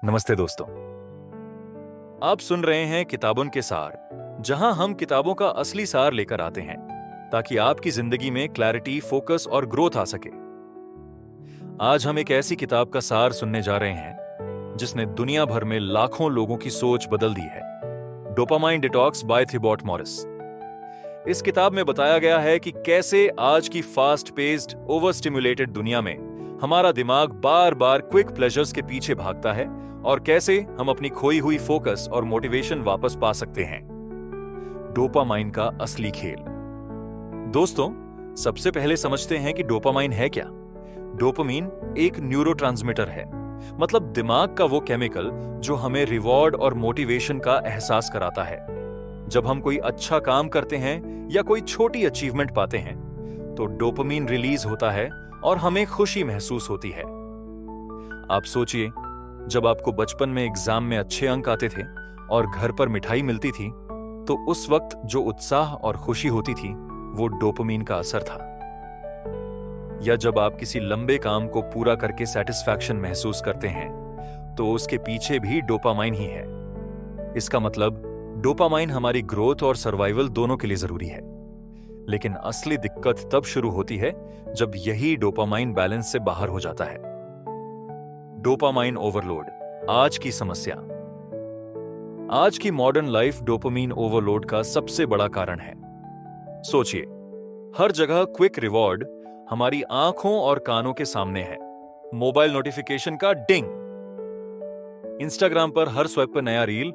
नमस्ते दोस्तों। आप सुन रहे हैं किताबों के सार, जहां हम किताबों का असली सार लेकर आते हैं ताकि आपकी जिंदगी में क्लैरिटी, फोकस और ग्रोथ आ सके। आज हम एक ऐसी किताब का सार सुनने जा रहे हैं जिसने दुनिया भर में लाखों लोगों की सोच बदल दी है। Dopamine detox by Thibaut Meurisse. इस किताब में बताया गया है कि कैसे आज की फास्ट पेस्ड, ओवर स्टिमुलेटेड दुनिया में हमारा दिमाग बार बार क्विक प्लेजर्स के पीछे भागता है और कैसे हम अपनी खोई हुई फोकस और मोटिवेशन वापस पा सकते हैं। डोपामाइन का असली खेल। दोस्तों, सबसे पहले समझते हैं कि डोपामाइन है क्या। डोपामाइन एक न्यूरोट्रांसमीटर है, मतलब दिमाग का वो केमिकल जो हमें रिवॉर्ड और मोटिवेशन का एहसास कराता है। जब हम कोई अच्छा काम करते हैं या कोई छोटी अचीवमेंट पाते हैं तो डोपामाइन रिलीज होता है और हमें खुशी महसूस होती है। आप सोचिए, जब आपको बचपन में एग्जाम में अच्छे अंक आते थे और घर पर मिठाई मिलती थी तो उस वक्त जो उत्साह और खुशी होती थी वो डोपामाइन का असर था। या जब आप किसी लंबे काम को पूरा करके सेटिस्फैक्शन महसूस करते हैं तो उसके पीछे भी डोपामाइन ही है। इसका मतलब डोपामाइन हमारी ग्रोथ और सर्वाइवल दोनों के लिए जरूरी है। लेकिन असली दिक्कत तब शुरू होती है जब यही डोपामाइन बैलेंस से बाहर हो जाता है। डोपामाइन ओवरलोड आज की समस्या। आज की मॉडर्न लाइफ डोपामाइन ओवरलोड का सबसे बड़ा कारण है। सोचिए, हर जगह क्विक रिवॉर्ड हमारी आंखों और कानों के सामने है। मोबाइल नोटिफिकेशन का डिंग, इंस्टाग्राम पर हर स्वाइप पर नया रील,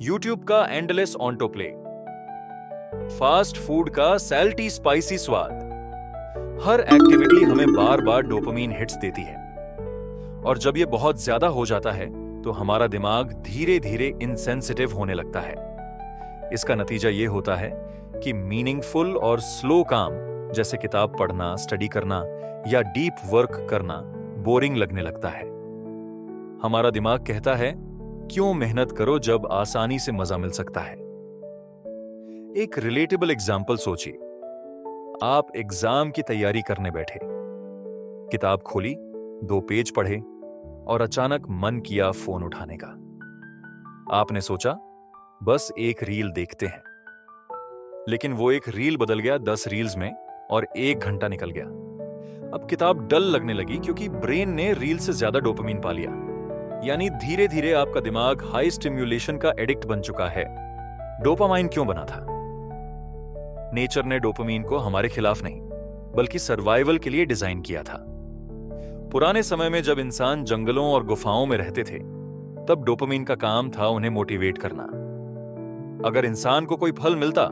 यूट्यूब का endless auto play, fast food का सैल्टी स्पाइसी स्वाद। हर एक्टिविटी हमें बार बार डोपामाइन हिट्स देती है और जब यह बहुत ज्यादा हो जाता है तो हमारा दिमाग धीरे धीरे इनसेंसिटिव होने लगता है। इसका नतीजा यह होता है कि मीनिंगफुल और स्लो काम जैसे किताब पढ़ना, स्टडी करना या डीप वर्क करना बोरिंग लगने लगता है। हमारा दिमाग कहता है, क्यों मेहनत करो जब आसानी से मजा मिल सकता है। एक रिलेटेबल एग्जाम्पल सोचिए। आप एग्जाम की तैयारी करने बैठे, किताब खोली, 2 पेज पढ़े और अचानक मन किया फोन उठाने का। आपने सोचा बस एक रील देखते हैं, लेकिन वो एक रील बदल गया 10 रील्स में और 1 घंटा निकल गया। अब किताब डल लगने लगी क्योंकि ब्रेन ने रील से ज्यादा डोपामाइन पा लिया। यानी धीरे धीरे आपका दिमाग हाई स्टिम्युलेशन का एडिक्ट बन चुका है। डोपामाइन क्यों बना था? नेचर ने डोपामाइन को हमारे खिलाफ नहीं बल्कि सर्वाइवल के लिए डिजाइन किया था। पुराने समय में जब इंसान जंगलों और गुफाओं में रहते थे तब डोपामाइन का काम था उन्हें मोटिवेट करना। अगर इंसान को कोई फल मिलता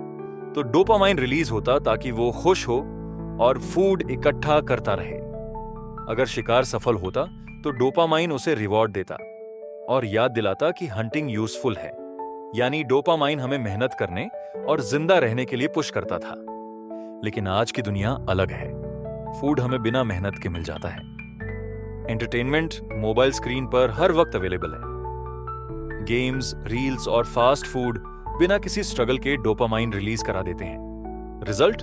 तो डोपामाइन रिलीज होता ताकि वो खुश हो और फूड इकट्ठा करता रहे। अगर शिकार सफल होता तो डोपामाइन उसे रिवॉर्ड देता और याद दिलाता कि हंटिंग यूजफुल है। यानी डोपामाइन हमें मेहनत करने और जिंदा रहने के लिए पुश करता था। लेकिन आज की दुनिया अलग है। फूड हमें बिना मेहनत के मिल जाता है। एंटरटेनमेंट मोबाइल स्क्रीन पर हर वक्त अवेलेबल है। गेम्स, रील्स और फास्ट फूड बिना किसी स्ट्रगल के डोपामाइन रिलीज करा देते हैं। रिजल्ट,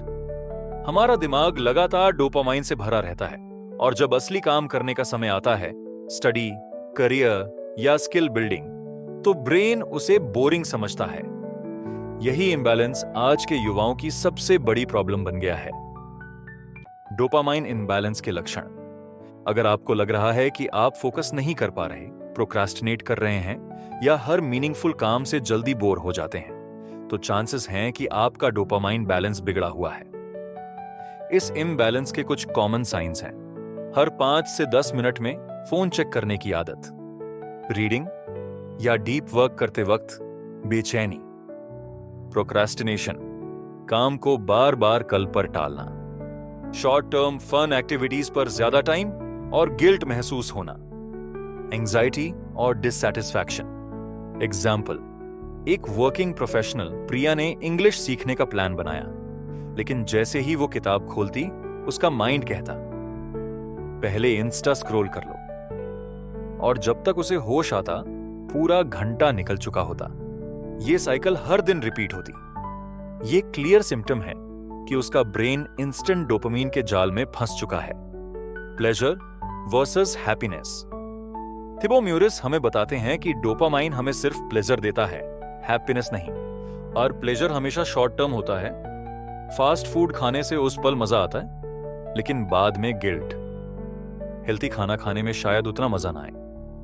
हमारा दिमाग लगातार डोपामाइन से भरा रहता है और जब असली काम करने का समय आता है, स्टडी, करियर या स्किल बिल्डिंग, तो ब्रेन उसे बोरिंग समझता है। यही इंबैलेंस आज के युवाओं की सबसे बड़ी प्रॉब्लम बन गया है। डोपामाइन इंबैलेंस के लक्षण। अगर आपको लग रहा है कि आप फोकस नहीं कर पा रहे, प्रोक्रास्टिनेट कर रहे हैं या हर मीनिंगफुल काम से जल्दी बोर हो जाते हैं, तो चांसेस हैं कि आपका डोपामाइन बैलेंस बिगड़ा हुआ है। इस इम्बैलेंस के कुछ कॉमन साइंस हैं। हर 5 से 10 मिनट में फोन चेक करने की आदत, रीडिंग या डीप वर्क करते वक्त बेचैनी, प्रोक्रास्टिनेशन, काम को बार बार कल पर टालना, शॉर्ट टर्म फन एक्टिविटीज पर ज्यादा टाइम और गिल्ट महसूस होना, एंजाइटी और डिससैटिस्फैक्शन। एग्जाम्पल, एक वर्किंग प्रोफेशनल प्रिया ने इंग्लिश सीखने का प्लान बनाया, लेकिन जैसे ही वो किताब खोलती उसका माइंड कहता, पहले इंस्टा स्क्रॉल कर लो, और जब तक उसे होश आता पूरा घंटा निकल चुका होता। यह साइकिल हर दिन रिपीट होती। यह क्लियर सिम्टम है कि उसका ब्रेन इंस्टेंट डोपामाइन के जाल में फंस चुका है। Pleasure versus happiness. Thibaut Meurisse हमें बताते हैं कि डोपामाइन हमें सिर्फ प्लेजर देता है, हैप्पीनेस नहीं। और प्लेजर हमेशा शॉर्ट टर्म होता है। फास्ट फूड खाने से उस पल मजा आता है, लेकिन बाद में गिल्ट। हेल्थी खाना खाने में शायद उतना मजा ना आए,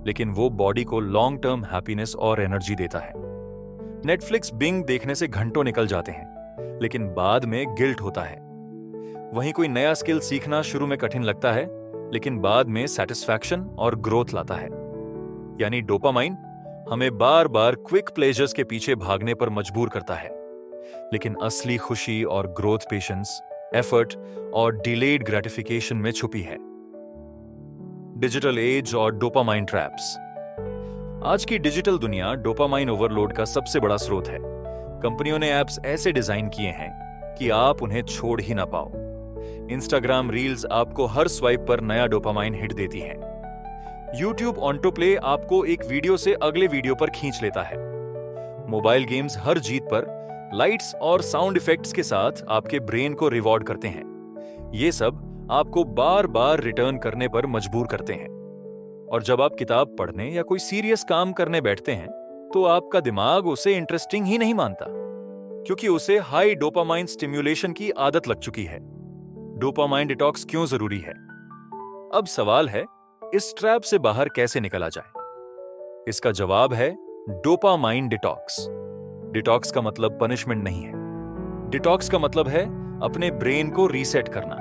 लेकिन वो बॉडी को लॉन्ग टर्म हैप्पीनेस और एनर्जी देता है। नेटफ्लिक्स बिंग देखने से घंटों निकल जाते हैं, लेकिन बाद में गिल्ट होता है। वहीं कोई नया स्किल सीखना शुरू में कठिन लगता है, लेकिन बाद में सेटिस्फैक्शन और ग्रोथ लाता है। यानी डोपामाइन हमें बार बार क्विक प्लेजर्स के पीछे भागने पर मजबूर करता है, लेकिन असली खुशी और ग्रोथ पेशेंस, एफर्ट और डिलेड ग्रेटिफिकेशन में छुपी है। डिजिटल एज और डोपामाइन ट्रैप्स। आज की डिजिटल दुनिया डोपामाइन ओवरलोड का सबसे बड़ा स्रोत है। कंपनियों ने ऐप्स ऐसे डिजाइन किए हैं कि आप उन्हें छोड़ ही ना पाओ। इंस्टाग्राम रील्स आपको हर स्वाइप पर नया डोपामाइन हिट देती हैं। यूट्यूब ऑटो प्ले आपको एक वीडियो से अगले वीडियो पर खींच लेता है। मोबाइल गेम्स हर जीत पर लाइट्स और साउंड इफेक्ट्स के साथ आपके ब्रेन को रिवॉर्ड करते हैं। ये सब आपको बार बार रिटर्न करने पर मजबूर करते हैं। और जब आप किताब पढ़ने या कोई सीरियस काम करने बैठते हैं, तो आपका दिमाग उसे इंटरेस्टिंग ही नहीं मानता, क्योंकि उसे हाई डोपामाइन स्टिम्युलेशन की आदत लग चुकी है। डोपामाइन डिटॉक्स क्यों जरूरी है? अब सवाल है, इस ट्रैप से बाहर कैसे निकला जाए? इसका जवाब है डोपामाइन डिटॉक्स। डिटॉक्स का मतलब पनिशमेंट नहीं है। डिटॉक्स का मतलब है अपने ब्रेन को रीसेट करना।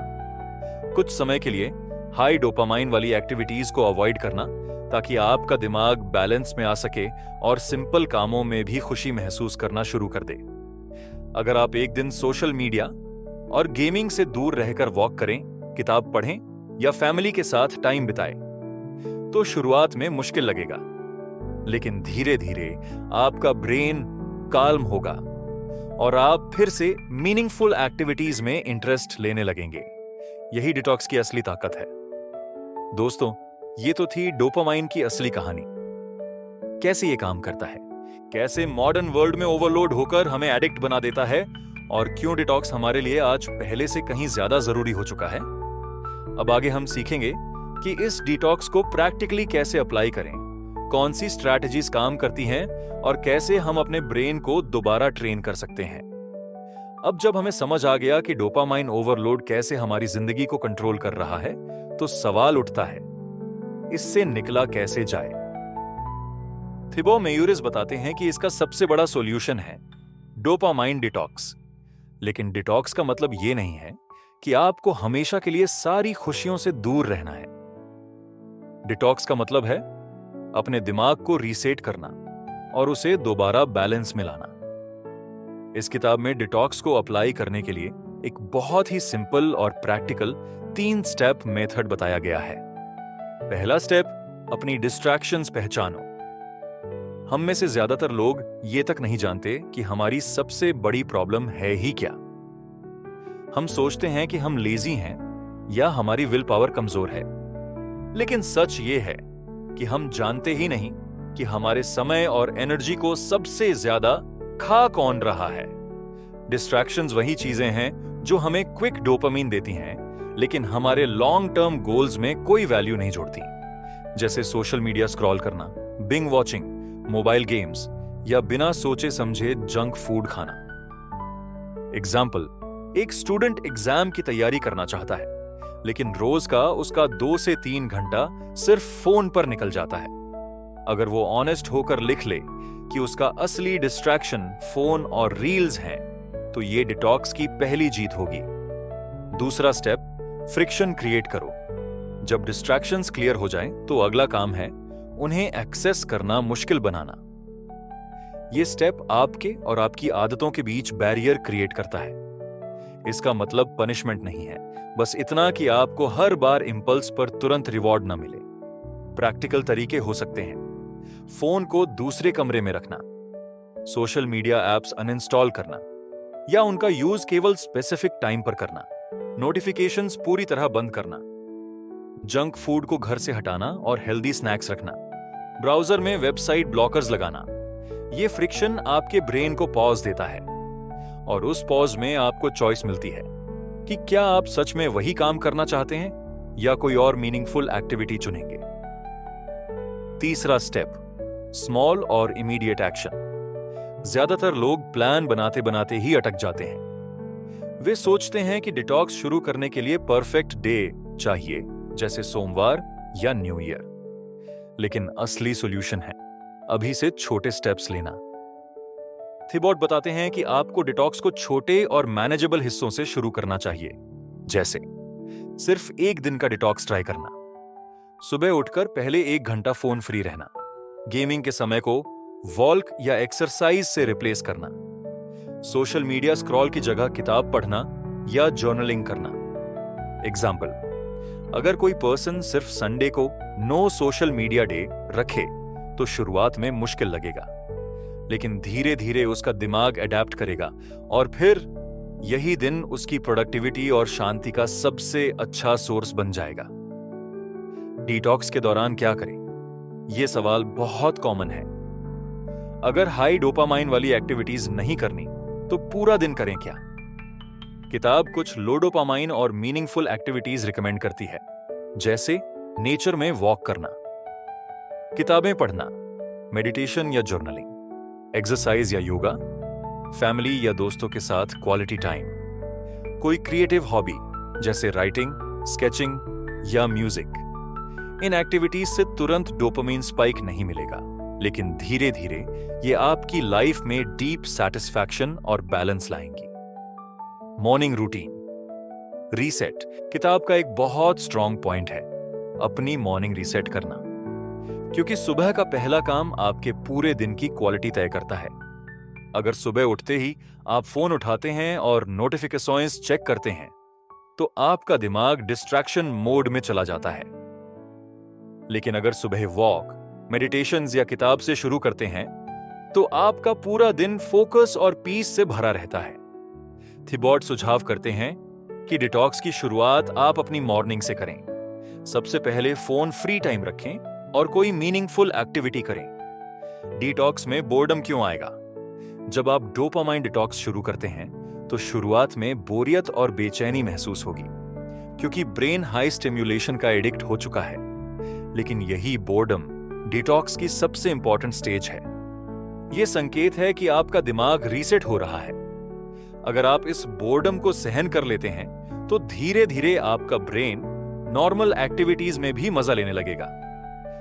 कुछ समय के लिए हाई डोपामाइन वाली एक्टिविटीज को अवॉइड करना, ताकि आपका दिमाग बैलेंस में आ सके और सिंपल कामों में भी खुशी महसूस करना शुरू कर दे। अगर आप एक दिन सोशल मीडिया और गेमिंग से दूर रहकर वॉक करें, किताब पढ़ें या फैमिली के साथ टाइम बिताएं, तो शुरुआत में मुश्किल लगेगा, लेकिन धीरे धीरे आपका ब्रेन काल्म होगा और आप फिर से मीनिंगफुल एक्टिविटीज में इंटरेस्ट लेने लगेंगे। यही डिटॉक्स की असली ताकत है। दोस्तों, ये तो थी डोपामाइन की असली कहानी। कैसे ये काम करता है, कैसे मॉडर्न वर्ल्ड में ओवरलोड होकर हमें एडिक्ट बना देता है, और क्यों डिटॉक्स हमारे लिए आज पहले से कहीं ज्यादा जरूरी हो चुका है। अब आगे हम सीखेंगे कि इस डिटॉक्स को प्रैक्टिकली कैसे अप्लाई करें, कौन सी स्ट्रैटेजीज काम करती हैं और कैसे हम अपने ब्रेन को दोबारा ट्रेन कर सकते हैं। अब जब हमें समझ आ गया कि डोपामाइन ओवरलोड कैसे हमारी जिंदगी को कंट्रोल कर रहा है, तो सवाल उठता है, इससे निकला कैसे जाए? थिबो म्यूरिस बताते हैं कि इसका सबसे बड़ा सॉल्यूशन है डोपामाइन डिटॉक्स। लेकिन डिटॉक्स का मतलब यह नहीं है कि आपको हमेशा के लिए सारी खुशियों से दूर रहना है। डिटॉक्स का मतलब है अपने दिमाग को रीसेट करना और उसे दोबारा बैलेंस में लाना। इस किताब में डिटॉक्स को अप्लाई करने के लिए एक बहुत ही सिंपल और प्रैक्टिकल 3 स्टेप मेथड बताया गया है। पहला स्टेप, अपनी डिस्ट्रैक्शंस पहचानो। हम में से ज्यादातर लोग ये तक नहीं जानते कि हमारी सबसे बड़ी प्रॉब्लम है ही क्या। हम सोचते हैं कि हम लेजी हैं या हमारी विल पावर कमजोर है, लेकिन सच ये है कि हम जानते ही नहीं कि हमारे समय और एनर्जी को सबसे ज्यादा खा कौन रहा है। डिस्ट्रैक्शंस वही चीजें हैं जो हमें क्विक डोपामाइन देती हैं, लेकिन हमारे लॉन्ग टर्म गोल्स में कोई वैल्यू नहीं जोड़ती। जैसे सोशल मीडिया स्क्रॉल करना, बिंग वॉचिंग, मोबाइल गेम्स या बिना सोचे समझे जंक फूड खाना। एग्जाम्पल, एक स्टूडेंट एग्जाम की तैयारी करना चाहता है, लेकिन रोज का उसका 2 से 3 घंटा सिर्फ फोन पर निकल जाता है। अगर वो ऑनेस्ट होकर लिख ले कि उसका असली डिस्ट्रैक्शन फोन और रील्स हैं, तो ये डिटॉक्स की पहली जीत होगी। दूसरा स्टेप, फ्रिक्शन क्रिएट करो। जब डिस्ट्रैक्शंस क्लियर हो जाएं, तो अगला काम है उन्हें एक्सेस करना मुश्किल बनाना। यह स्टेप आपके और आपकी आदतों के बीच बैरियर क्रिएट करता है। इसका मतलब पनिशमेंट नहीं है, बस इतना कि आपको हर बार इंपल्स पर तुरंत रिवॉर्ड ना मिले। प्रैक्टिकल तरीके हो सकते हैं, फोन को दूसरे कमरे में रखना, सोशल मीडिया एप्स अनइंस्टॉल करना या उनका यूज केवल स्पेसिफिक टाइम पर करना, नोटिफिकेशंस पूरी तरह बंद करना, जंक फूड को घर से हटाना और हेल्दी स्नैक्स रखना, ब्राउजर में वेबसाइट ब्लॉकर्स लगाना। यह फ्रिक्शन आपके ब्रेन को पॉज देता है और उस पॉज में आपको चॉइस मिलती है कि क्या आप सच में वही काम करना चाहते हैं या कोई और मीनिंगफुल एक्टिविटी चुनेंगे। तीसरा स्टेप, स्मॉल और इमीडिएट एक्शन। ज्यादातर लोग प्लान बनाते बनाते ही अटक जाते हैं। वे सोचते हैं कि डिटॉक्स शुरू करने के लिए परफेक्ट डे चाहिए, जैसे सोमवार या न्यू ईयर। लेकिन असली सॉल्यूशन है अभी से छोटे स्टेप्स लेना। थिबॉट बताते हैं कि आपको डिटॉक्स को छोटे और मैनेजेबल हिस्सों से शुरू करना चाहिए, जैसे सिर्फ एक दिन का डिटॉक्स ट्राई करना, सुबह उठकर पहले 1 घंटा फोन फ्री रहना, गेमिंग के समय को वॉक या एक्सरसाइज से रिप्लेस करना, सोशल मीडिया स्क्रॉल की जगह किताब पढ़ना या जर्नलिंग करना। एग्जाम्पल, अगर कोई पर्सन सिर्फ संडे को नो सोशल मीडिया डे रखे तो शुरुआत में मुश्किल लगेगा, लेकिन धीरे धीरे उसका दिमाग अडेप्ट करेगा और फिर यही दिन उसकी प्रोडक्टिविटी और शांति का सबसे अच्छा सोर्स बन जाएगा। डिटॉक्स के दौरान क्या करें? यह सवाल बहुत कॉमन है। अगर हाई डोपामाइन वाली एक्टिविटीज नहीं करनी तो पूरा दिन करें क्या? किताब कुछ लो डोपामाइन और मीनिंगफुल एक्टिविटीज रिकमेंड करती है, जैसे नेचर में वॉक करना, किताबें पढ़ना, मेडिटेशन या जर्नलिंग, एक्सरसाइज या योगा, फैमिली या दोस्तों के साथ क्वालिटी टाइम, कोई क्रिएटिव हॉबी जैसे राइटिंग, स्केचिंग या म्यूजिक। इन एक्टिविटीज से तुरंत डोपामाइन स्पाइक नहीं मिलेगा, लेकिन धीरे धीरे ये आपकी लाइफ में डीप सैटिस्फैक्शन और बैलेंस लाएंगी। मॉर्निंग रूटीन रीसेट किताब का एक बहुत स्ट्रॉन्ग पॉइंट है, अपनी मॉर्निंग रीसेट करना, क्योंकि सुबह का पहला काम आपके पूरे दिन की क्वालिटी तय करता है। अगर सुबह उठते ही आप फोन उठाते हैं और नोटिफिकेशंस चेक करते हैं तो आपका दिमाग डिस्ट्रैक्शन मोड में चला जाता है। लेकिन अगर सुबह वॉक, मेडिटेशंस या किताब से शुरू करते हैं तो आपका पूरा दिन फोकस और पीस से भरा रहता है। थिबॉट सुझाव करते हैं कि डिटॉक्स की शुरुआत आप अपनी मॉर्निंग से करें। सबसे पहले फोन फ्री टाइम रखें और कोई मीनिंगफुल एक्टिविटी करें। डिटॉक्स में बोर्डम क्यों आएगा? जब आप डोपामाइन डिटॉक्स शुरू करते हैं तो शुरुआत में बोरियत और बेचैनी महसूस होगी, क्योंकि ब्रेन हाई स्टिम्युलेशन का एडिक्ट हो चुका है। लेकिन यही बोर्डम डिटॉक्स की सबसे इंपॉर्टेंट स्टेज है। यह संकेत है कि आपका दिमाग रीसेट हो रहा है। अगर आप इस बोर्डम को सहन कर लेते हैं तो धीरे धीरे आपका ब्रेन नॉर्मल एक्टिविटीज में भी मजा लेने लगेगा,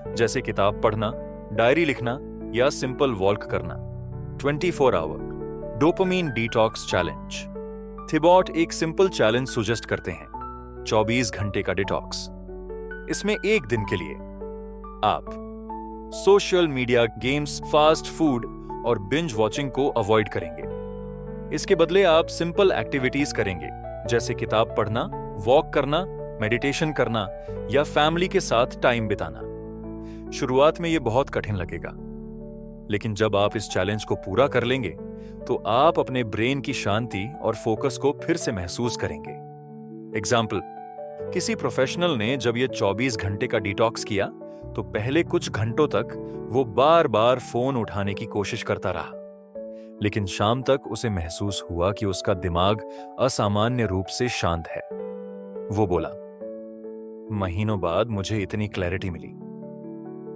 जैसे किताब पढ़ना, डायरी लिखना या सिंपल वॉक करना। 24 hour dopamine detox challenge. Thibaut एक सिंपल चैलेंज सुजेस्ट करते हैं, 24 घंटे का डिटॉक्स। इसमें एक दिन के लिए आप social media, games, fast food और बिंज वॉचिंग को अवॉइड करेंगे। इसके बदले आप सिंपल एक्टिविटीज करेंगे, जैसे किताब पढ़ना, वॉक करना, मेडिटेशन करना या फैमिली के साथ टाइम बिताना। शुरुआत में यह बहुत कठिन लगेगा, लेकिन जब आप इस चैलेंज को पूरा कर लेंगे तो आप अपने ब्रेन की शांति और फोकस को फिर से महसूस करेंगे। एग्जाम्पल, किसी प्रोफेशनल ने जब यह 24 घंटे का डिटॉक्स किया तो पहले कुछ घंटों तक वो बार बार फोन उठाने की कोशिश करता रहा, लेकिन शाम तक उसे महसूस हुआ कि उसका दिमाग असामान्य रूप से शांत है। वो बोला, महीनों बाद मुझे इतनी क्लैरिटी मिली।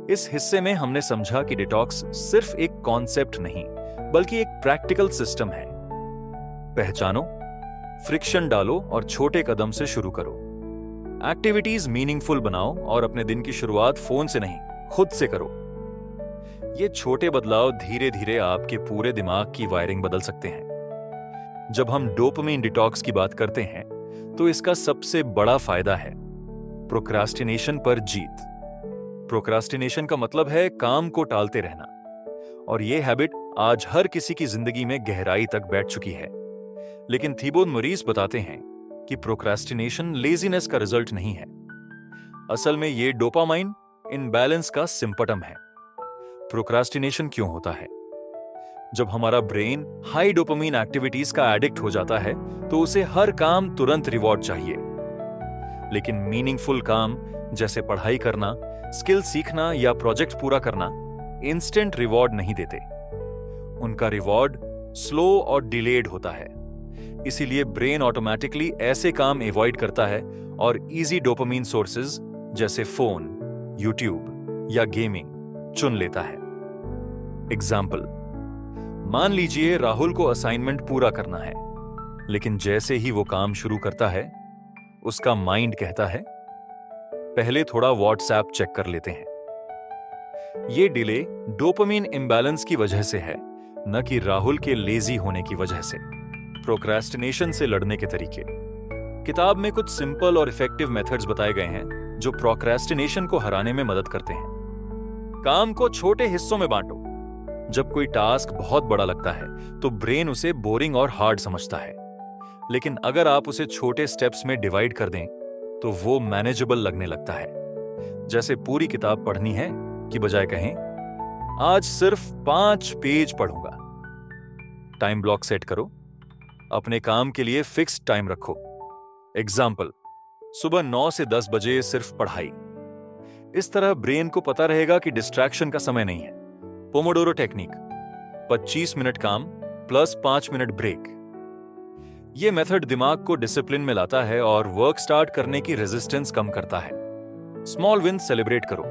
इस हिस्से में हमने समझा कि डिटॉक्स सिर्फ एक कॉन्सेप्ट नहीं, बल्कि एक प्रैक्टिकल सिस्टम है। पहचानो, फ्रिक्शन डालो और छोटे कदम से शुरू करो। एक्टिविटीज मीनिंगफुल बनाओ और अपने दिन की शुरुआत फोन से नहीं, खुद से करो। ये छोटे बदलाव धीरे धीरे आपके पूरे दिमाग की वायरिंग बदल सकते हैं। जब हम डोपामाइन डिटॉक्स की बात करते हैं तो इसका सबसे बड़ा फायदा है प्रोक्रास्टिनेशन पर जीत। प्रोक्रास्टिनेशन का मतलब है काम को टालते रहना, और यह हैबिट आज हर किसी की जिंदगी में गहराई तक बैठ चुकी है। लेकिन थिबॉट मोरिस बताते हैं कि प्रोक्रास्टिनेशन लेजीनेस का रिजल्ट नहीं है। असल में यह डोपामाइन इनबैलेंस का सिम्पटम है। प्रोक्रास्टिनेशन क्यों होता है? जब हमारा ब्रेन हाई डोपामाइन एक्टिविटीज का एडिक्ट हो जाता है तो उसे हर काम तुरंत रिवॉर्ड चाहिए। लेकिन मीनिंगफुल काम जैसे पढ़ाई करना, स्किल सीखना या प्रोजेक्ट पूरा करना इंस्टेंट रिवॉर्ड नहीं देते। उनका रिवॉर्ड स्लो और डिलेड होता है। इसीलिए ब्रेन ऑटोमेटिकली ऐसे काम अवॉइड करता है और इजी डोपामाइन सोर्सेज जैसे फोन, यूट्यूब या गेमिंग चुन लेता है। एग्जाम्पल, मान लीजिए राहुल को असाइनमेंट पूरा करना है, लेकिन जैसे ही वो काम शुरू करता है उसका माइंड कहता है पहले थोड़ा व्हाट्सएप चेक कर लेते हैं। ये डिले डोपामिन इम्बैलेंस की वजह से है, न कि राहुल के लेजी होने की वजह से। प्रोक्रेस्टिनेशन से लड़ने के तरीके किताब में कुछ सिंपल और इफेक्टिव मेथड्स बताए गए हैं जो प्रोक्रेस्टिनेशन को हराने में मदद करते हैं। काम को छोटे हिस्सों में बांटो। जब कोई टास्क बहुत बड़ा लगता है तो ब्रेन उसे बोरिंग और हार्ड समझता है, लेकिन अगर आप उसे छोटे स्टेप्स में डिवाइड कर दें तो वो मैनेजेबल लगने लगता है। जैसे पूरी किताब पढ़नी है कि बजाय कहें आज सिर्फ 5 पेज पढ़ूंगा। टाइम ब्लॉक सेट करो। अपने काम के लिए फिक्स टाइम रखो। एग्जाम्पल, सुबह 9 से 10 बजे सिर्फ पढ़ाई। इस तरह ब्रेन को पता रहेगा कि डिस्ट्रैक्शन का समय नहीं है। पोमोडोरो टेक्निक, 25 मिनट काम प्लस 5 मिनट ब्रेक। यह मेथड दिमाग को डिसिप्लिन में लाता है और वर्क स्टार्ट करने की रेजिस्टेंस कम करता है। स्मॉल विन सेलिब्रेट करो।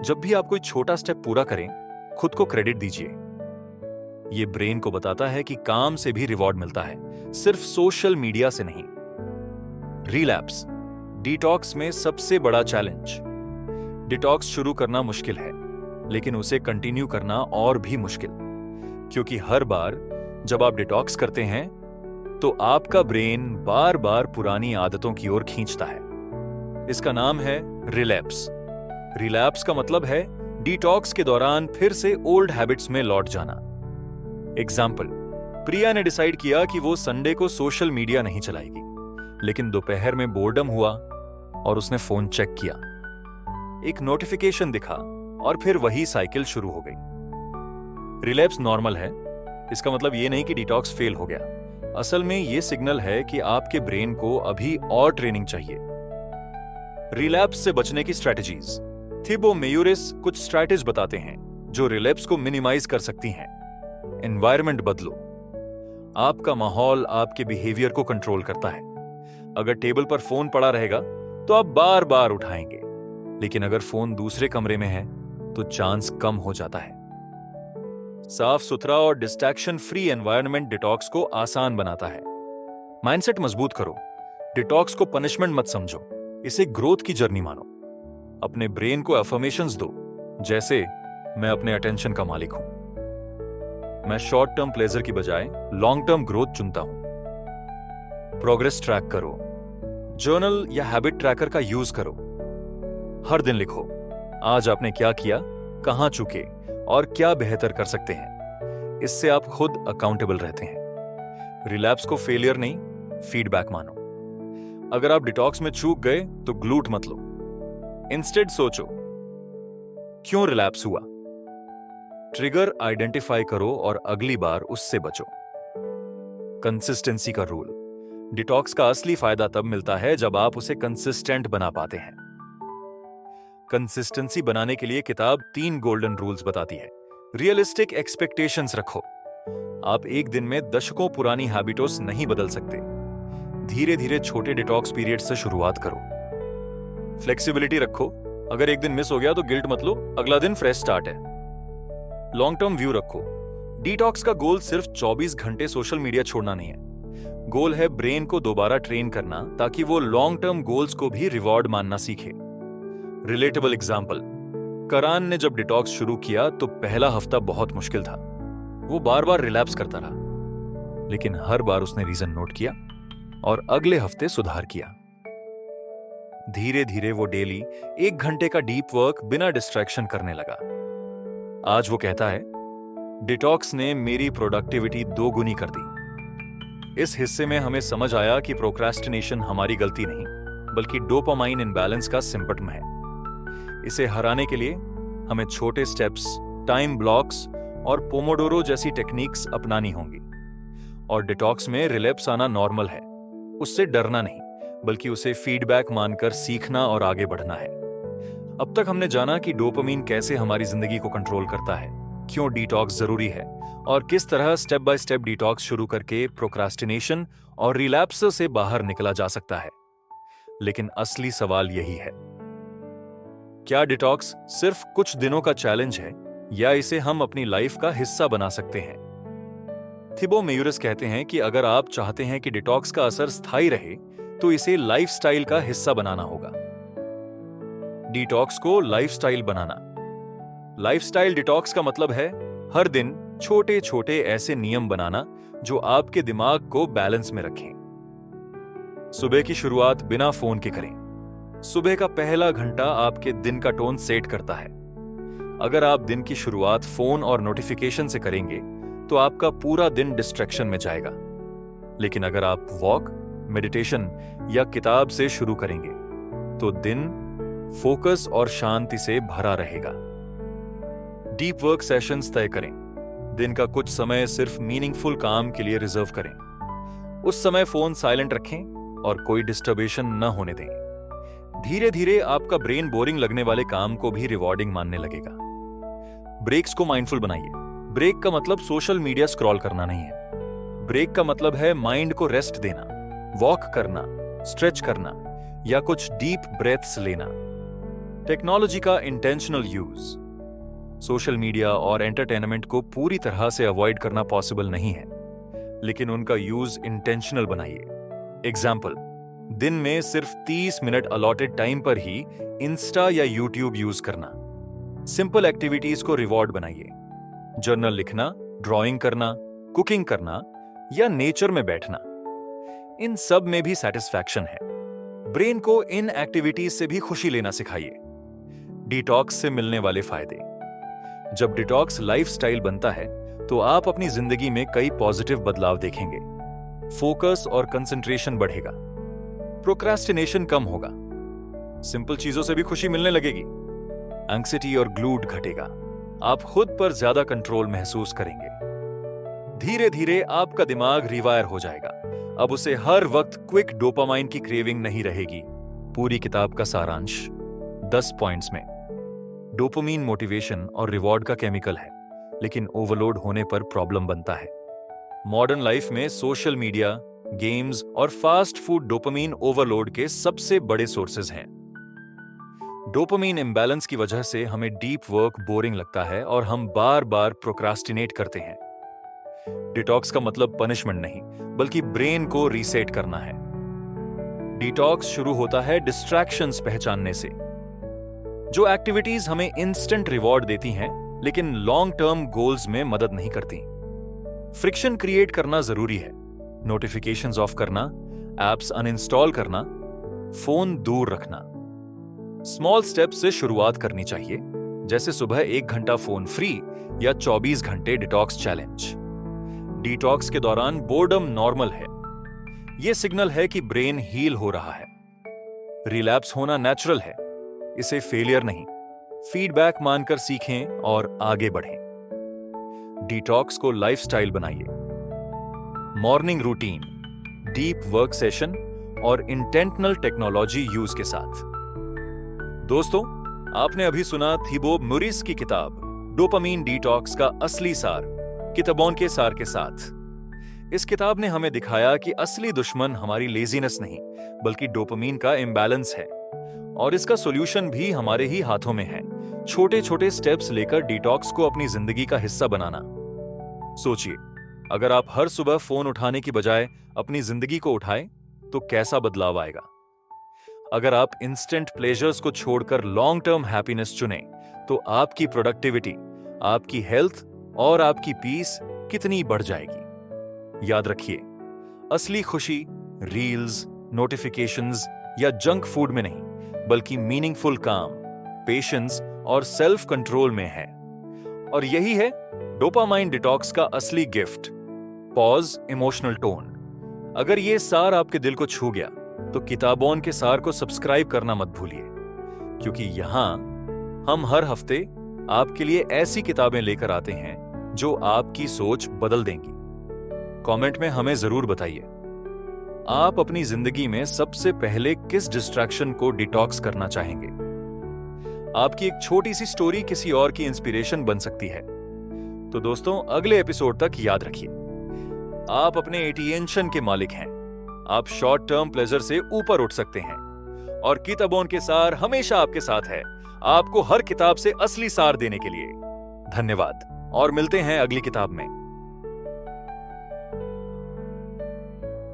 जब भी आप कोई छोटा स्टेप पूरा करें, खुद को क्रेडिट दीजिए। यह ब्रेन को बताता है कि काम से भी रिवॉर्ड मिलता है, सिर्फ सोशल मीडिया से नहीं। रिलैप्स, डिटॉक्स में सबसे बड़ा चैलेंज। डिटॉक्स शुरू करना मुश्किल है, लेकिन उसे कंटिन्यू करना और भी मुश्किल, क्योंकि हर बार जब आप डिटॉक्स करते हैं तो आपका ब्रेन बार बार पुरानी आदतों की ओर खींचता है। इसका नाम है रिलैप्स। रिलैप्स का मतलब है डिटॉक्स के दौरान फिर से ओल्ड हैबिट्स में लौट जाना। एग्जाम्पल, प्रिया ने डिसाइड किया कि वो संडे को सोशल मीडिया नहीं चलाएगी, लेकिन दोपहर में बोर्डम हुआ और उसने फोन चेक किया। एक नोटिफिकेशन दिखा और फिर वही साइकिल शुरू हो गई। रिलैप्स नॉर्मल है, इसका मतलब ये नहीं कि डिटॉक्स फेल हो गया। असल में ये सिग्नल है कि आपके ब्रेन को अभी और ट्रेनिंग चाहिए। रिलैप्स से बचने की स्ट्रेटजीज। थिबो मेयूरिस कुछ स्ट्रैटेजी बताते हैं जो रिलैप्स को मिनिमाइज कर सकती हैं। एनवायरनमेंट बदलो। आपका माहौल आपके बिहेवियर को कंट्रोल करता है। अगर टेबल पर फोन पड़ा रहेगा तो आप बार बार उठाएंगे, लेकिन अगर फोन दूसरे कमरे में है तो चांस कम हो जाता है। साफ सुथरा और डिस्ट्रैक्शन फ्री एनवायरनमेंट डिटॉक्स को आसान बनाता है। माइंडसेट मजबूत करो। डिटॉक्स को पनिशमेंट मत समझो, इसे ग्रोथ की जर्नी मानो। अपने ब्रेन को अफर्मेशंस दो, जैसे मैं अपने अटेंशन का मालिक हूं। मैं शॉर्ट टर्म प्लेजर की बजाय लॉन्ग टर्म ग्रोथ चुनता हूं। प्रोग्रेस ट्रैक करो। जर्नल या हैबिट ट्रैकर का यूज करो। हर दिन लिखो, आज आपने क्या किया, कहां चुके और क्या बेहतर कर सकते हैं। इससे आप खुद अकाउंटेबल रहते हैं। रिलैप्स को फेलियर नहीं, फीडबैक मानो। अगर आप डिटॉक्स में चूक गए तो ग्लूट मत लो। इंस्टेड सोचो, क्यों रिलैप्स हुआ। ट्रिगर आइडेंटिफाई करो और अगली बार उससे बचो। कंसिस्टेंसी का रूल। डिटॉक्स का असली फायदा तब मिलता है जब आप उसे कंसिस्टेंट बना पाते हैं। कंसिस्टेंसी बनाने के लिए किताब 3 गोल्डन रूल्स बताती है। रियलिस्टिक एक्सपेक्टेशंस रखो। आप एक दिन में दशकों पुरानी हैबिट्स नहीं बदल सकते। धीरे धीरे छोटे डिटॉक्स पीरियड से शुरुआत करो। फ्लेक्सिबिलिटी रखो। अगर एक दिन मिस हो गया तो गिल्ट मत लो, अगला दिन फ्रेश स्टार्ट है। लॉन्ग टर्म व्यू रखो। डिटॉक्स का गोल सिर्फ 24 घंटे सोशल मीडिया छोड़ना नहीं है। गोल है ब्रेन को दोबारा ट्रेन करना ताकि वो लॉन्ग टर्म गोल्स को भी रिवॉर्ड मानना सीखे। रिलेटेबल एग्जाम्पल, करान ने जब डिटॉक्स शुरू किया तो पहला हफ्ता बहुत मुश्किल था। वो बार बार रिलैप्स करता रहा, लेकिन हर बार उसने रीजन नोट किया और अगले हफ्ते सुधार किया। धीरे धीरे वो डेली 1 घंटे का डीप वर्क बिना डिस्ट्रैक्शन करने लगा। आज वो कहता है, डिटॉक्स ने मेरी प्रोडक्टिविटी 2 गुनी कर दी। इस हिस्से में हमें समझ आया कि प्रोक्रेस्टिनेशन हमारी गलती नहीं, बल्कि डोपामाइन इम्बैलेंस का सिम्पटम है। इसे हराने के लिए हमें छोटे स्टेप्स, टाइम ब्लॉक्स और पोमोडोरो जैसी टेक्निक्स अपनानी होंगी। और डिटॉक्स में रिलैप्स आना नॉर्मल है। उससे डरना नहीं, बल्कि उसे फीडबैक मानकर सीखना और आगे बढ़ना है। अब तक हमने जाना कि डोपामीन कैसे हमारी जिंदगी को कंट्रोल करता है, क्यों डिटॉक्स जरूरी है और किस तरह स्टेप बाय स्टेप डिटॉक्स शुरू करके प्रोक्रास्टिनेशन और रिलैप्स से बाहर निकला जा सकता है। लेकिन असली सवाल यही है, क्या डिटॉक्स सिर्फ कुछ दिनों का चैलेंज है या इसे हम अपनी लाइफ का हिस्सा बना सकते हैं? थिबो मेयुरस कहते हैं कि अगर आप चाहते हैं कि डिटॉक्स का असर स्थायी रहे तो इसे लाइफस्टाइल का हिस्सा बनाना होगा। डिटॉक्स को लाइफस्टाइल बनाना। लाइफस्टाइल डिटॉक्स का मतलब है हर दिन छोटे छोटे ऐसे नियम बनाना जो आपके दिमाग को बैलेंस में रखें। सुबह की शुरुआत बिना फोन के करें। सुबह का पहला घंटा आपके दिन का टोन सेट करता है। अगर आप दिन की शुरुआत फोन और नोटिफिकेशन से करेंगे तो आपका पूरा दिन डिस्ट्रैक्शन में जाएगा। लेकिन अगर आप वॉक, मेडिटेशन या किताब से शुरू करेंगे तो दिन फोकस और शांति से भरा रहेगा। डीप वर्क सेशंस तय करें। दिन का कुछ समय सिर्फ मीनिंगफुल काम के लिए रिजर्व करें। उस समय फोन साइलेंट रखें और कोई डिस्टर्बेशन न होने दें। धीरे धीरे आपका ब्रेन बोरिंग लगने वाले काम को भी रिवॉर्डिंग मानने लगेगा। ब्रेक्स को माइंडफुल बनाइए। ब्रेक का मतलब सोशल मीडिया स्क्रॉल करना नहीं है। ब्रेक का मतलब है माइंड को रेस्ट देना, वॉक करना, स्ट्रेच करना या कुछ डीप ब्रेथ्स लेना। टेक्नोलॉजी का इंटेंशनल यूज। सोशल मीडिया और एंटरटेनमेंट को पूरी तरह से अवॉइड करना पॉसिबल नहीं है, लेकिन उनका यूज इंटेंशनल बनाइए। एग्जाम्पल, दिन में सिर्फ 30 मिनट अलॉटेड टाइम पर ही इंस्टा या यूट्यूब यूज करना। सिंपल एक्टिविटीज को रिवॉर्ड बनाइए। जर्नल लिखना, ड्राइंग करना, कुकिंग करना या नेचर में बैठना। इन सब में भी सेटिस्फैक्शन है। ब्रेन को इन एक्टिविटीज से भी खुशी लेना सिखाइए। डिटॉक्स से मिलने वाले फायदे। जब डिटॉक्स लाइफस्टाइल बनता है तो आप अपनी जिंदगी में कई पॉजिटिव बदलाव देखेंगे। फोकस और कंसंट्रेशन बढ़ेगा। प्रोक्रास्टिनेशन कम होगा। सिंपल चीजों से भी खुशी मिलने लगेगी। एंग्जायटी और ग्लूट घटेगा। आप खुद पर ज्यादा कंट्रोल महसूस करेंगे। धीरे धीरे आपका दिमाग रिवायर हो जाएगा। अब उसे हर वक्त क्विक डोपामाइन की क्रेविंग नहीं रहेगी। पूरी किताब का सारांश 10 पॉइंट्स में। डोपामाइन मोटिवेशन और रिवॉर्ड का केमिकल है, लेकिन ओवरलोड होने पर प्रॉब्लम बनता है। मॉडर्न लाइफ में सोशल मीडिया, गेम्स और फास्ट फूड डोपामाइन ओवरलोड के सबसे बड़े सोर्सेज हैं। डोपामाइन इंबैलेंस की वजह से हमें डीप वर्क बोरिंग लगता है और हम बार बार प्रोक्रास्टिनेट करते हैं। डिटॉक्स का मतलब पनिशमेंट नहीं, बल्कि ब्रेन को रीसेट करना है। डिटॉक्स शुरू होता है डिस्ट्रैक्शंस पहचानने से। जो एक्टिविटीज हमें इंस्टेंट रिवॉर्ड देती हैं, लेकिन लॉन्ग टर्म गोल्स में मदद नहीं करती। फ्रिक्शन क्रिएट करना जरूरी है। नोटिफिकेशंस ऑफ करना, एप्स अनइंस्टॉल करना, फोन दूर रखना। स्मॉल स्टेप्स से शुरुआत करनी चाहिए, जैसे सुबह 1 घंटा फोन फ्री या 24 घंटे डिटॉक्स चैलेंज। डिटॉक्स के दौरान बोर्डम नॉर्मल है। यह सिग्नल है कि ब्रेन हील हो रहा है। रिलैप्स होना नेचुरल है, इसे फेलियर नहीं, फीडबैक मानकर सीखें और आगे बढ़ें। डिटॉक्स को लाइफस्टाइल बनाइए। Morning routine, deep work session और इंटेंशनल टेक्नोलॉजी यूज के साथ। दोस्तों, आपने अभी सुना थिबो मेयुरस की किताब डोपामाइन डिटॉक्स का असली सार, किताबों के सार के साथ। इस किताब ने हमें दिखाया कि असली दुश्मन हमारी लेजीनेस नहीं, बल्कि डोपामाइन का इम्बैलेंस है, और इसका सॉल्यूशन भी हमारे ही हाथों में है। छोटे छोटे स्टेप्स लेकर डिटॉक्स को अपनी जिंदगी का हिस्सा बनाना। सोचिए, अगर आप हर सुबह फोन उठाने की बजाय अपनी जिंदगी को उठाएं तो कैसा बदलाव आएगा। अगर आप इंस्टेंट प्लेजर्स को छोड़कर लॉन्ग टर्म हैप्पीनेस चुनें तो आपकी प्रोडक्टिविटी, आपकी हेल्थ और आपकी पीस कितनी बढ़ जाएगी। याद रखिए, असली खुशी रील्स, नोटिफिकेशंस या जंक फूड में नहीं, बल्कि मीनिंगफुल काम, पेशेंस और सेल्फ कंट्रोल में है। और यही है डोपामाइन डिटॉक्स का असली गिफ्ट। Pause, emotional tone. अगर ये सार आपके दिल को छू गया तो किताबों के सार को सब्सक्राइब करना मत भूलिए, क्योंकि यहां हम हर हफ्ते आपके लिए ऐसी किताबें लेकर आते हैं जो आपकी सोच बदल देंगी। कमेंट में हमें जरूर बताइए, आप अपनी जिंदगी में सबसे पहले किस डिस्ट्रैक्शन को डिटॉक्स करना चाहेंगे। आपकी एक छोटी सी स्टोरी किसी और की इंस्पिरेशन बन सकती है। तो दोस्तों, अगले एपिसोड तक याद रखिए, आप अपने अटेंशन के मालिक हैं। आप शॉर्ट टर्म प्लेजर से ऊपर उठ सकते हैं और किताबों के सार हमेशा आपके साथ है, आपको हर किताब से असली सार देने के लिए। धन्यवाद और मिलते हैं अगली किताब में।